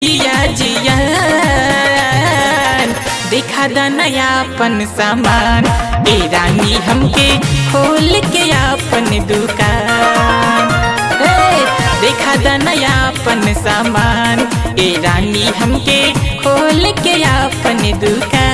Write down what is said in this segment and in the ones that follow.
जिया जिया देखा दा नयापन सामान ए रानी हमके खोल के आपन दुकान। देखा दा नयापन सामान ए रानी हमके खोल के आपन दुकान।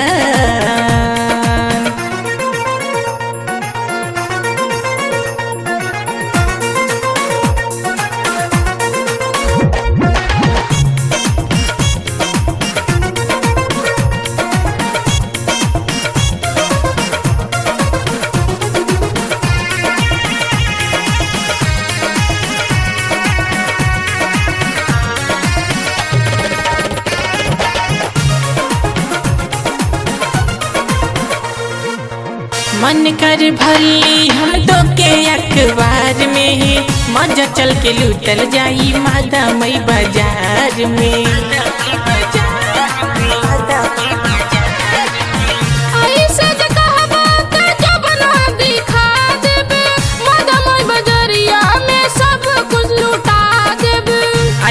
मन कर भली हम तो के अखबार में ही मजा चल के लूटल जाई मादा मई बाजार में।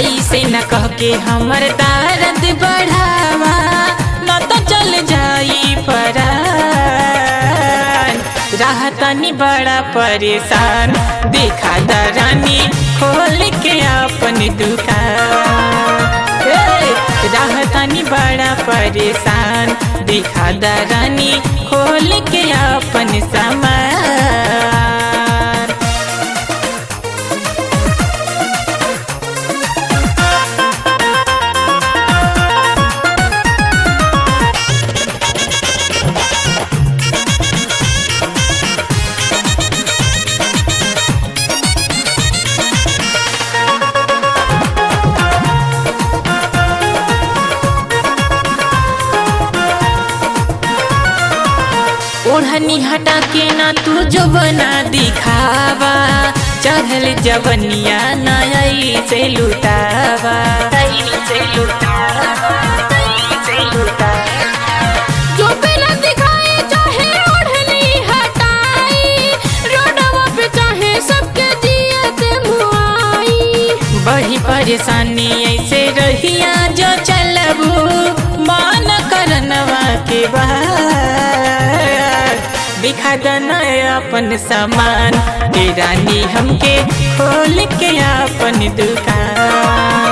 ऐसे न कह के हमर दर्द बढ़ावा न तो चल जाई फरार। राहतनी बड़ा परेशान देखा दा रानी खोल के अपन दुकान। राहतनी बड़ा परेशान देखा दा रानी खोल के अपन सामान। ओढ़नी हटा के ना तू जो बना दिखावा चढ़ल जवनिया नया से लुटावा। जो बिना दिखाए चाहे ओढ़नी हटाई रोडवा पे चाहे सबके जियते मुआई। बड़ी परेशानी ऐसे रहिया जो चलबू मान करनवा के बाद। दिखा दना अपन सामान ए रानी हमके खोल के अपन दुकान।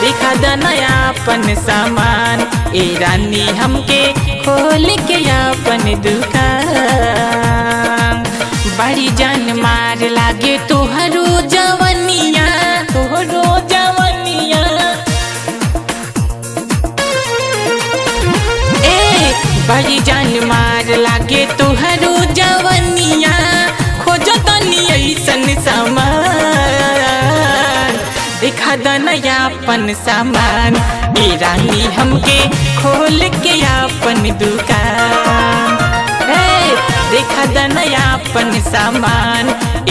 दिखा दना अपन सामान ए रानी हमके खोल के अपन दुकान। बड़ी जान मार लागे तोहरो जवनिया तोहरो जवनिया। बड़ी जान मार लागे तुहरो जवनिया खोजो तनी ऐसन सामान। दिखा दा नयापन सामान ए रानी हमके खोल के अपन दुकान। देखा दा नयापन सामान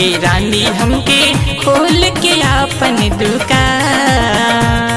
ए रानी हमके खोल के अपन दुकान।